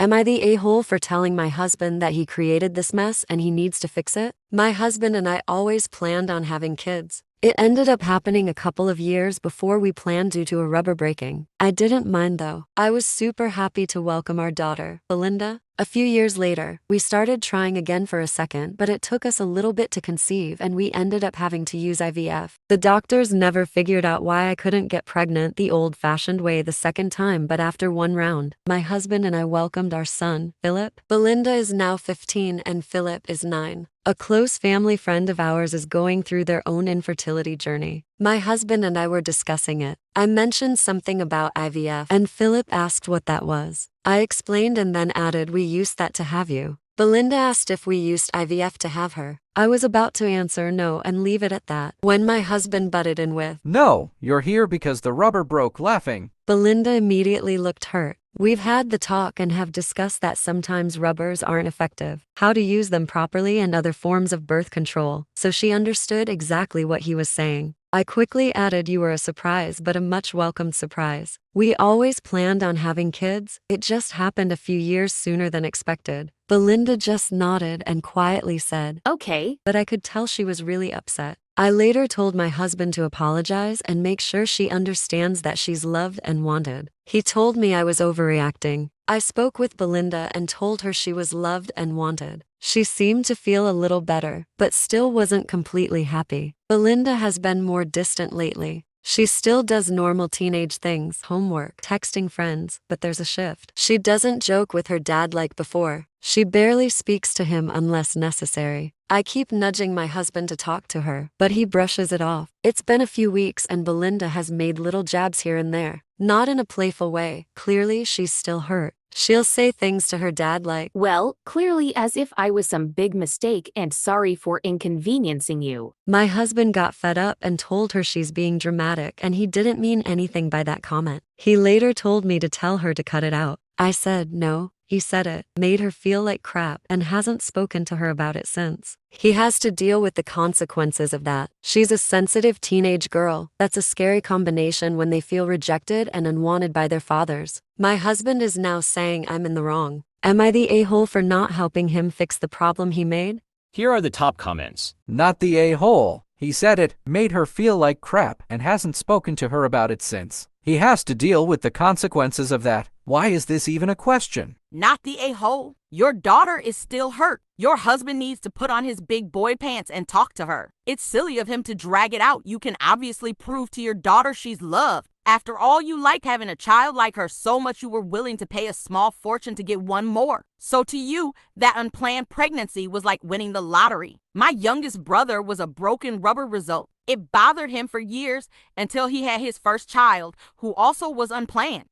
Am I the a-hole for telling my husband that he created this mess and he needs to fix it? My husband and I always planned on having kids. It ended up happening a couple of years before we planned due to a rubber breaking. I didn't mind though. I was super happy to welcome our daughter, Belinda. A few years later, we started trying again for a second, but it took us a little bit to conceive and we ended up having to use IVF. The doctors never figured out why I couldn't get pregnant the old-fashioned way the second time, but after one round, my husband and I welcomed our son, Philip. Belinda is now 15 and Philip is 9. A close family friend of ours is going through their own infertility journey. My husband and I were discussing it. I mentioned something about IVF and Philip asked what that was. I explained and then added we used that to have you. Belinda asked if we used IVF to have her. I was about to answer no and leave it at that when my husband butted in with, "No, you're here because the rubber broke," laughing. Belinda immediately looked hurt. We've had the talk and have discussed that sometimes rubbers aren't effective, how to use them properly and other forms of birth control, so she understood exactly what he was saying. I quickly added you were a surprise but a much welcomed surprise. We always planned on having kids, it just happened a few years sooner than expected. Belinda just nodded and quietly said, "Okay." But I could tell she was really upset. I later told my husband to apologize and make sure she understands that she's loved and wanted. He told me I was overreacting. I spoke with Belinda and told her she was loved and wanted. She seemed to feel a little better, but still wasn't completely happy. Belinda has been more distant lately. She still does normal teenage things, homework, texting friends, but there's a shift. She doesn't joke with her dad like before. She barely speaks to him unless necessary. I keep nudging my husband to talk to her, but he brushes it off. It's been a few weeks and Belinda has made little jabs here and there. Not in a playful way. Clearly, she's still hurt. She'll say things to her dad like, "Well, clearly as if I was some big mistake and sorry for inconveniencing you." My husband got fed up and told her she's being dramatic and he didn't mean anything by that comment. He later told me to tell her to cut it out. I said no. He said it, made her feel like crap, and hasn't spoken to her about it since. He has to deal with the consequences of that. She's a sensitive teenage girl. That's a scary combination when they feel rejected and unwanted by their fathers. My husband is now saying I'm in the wrong. Am I the a-hole for not helping him fix the problem he made? Here are the top comments. Not the a-hole. He said it, made her feel like crap, and hasn't spoken to her about it since. He has to deal with the consequences of that. Why is this even a question? Not the a-hole. Your daughter is still hurt. Your husband needs to put on his big boy pants and talk to her. It's silly of him to drag it out. You can obviously prove to your daughter she's loved. After all, you like having a child like her so much you were willing to pay a small fortune to get one more. So to you, that unplanned pregnancy was like winning the lottery. My youngest brother was a broken rubber result. It bothered him for years until he had his first child, who also was unplanned.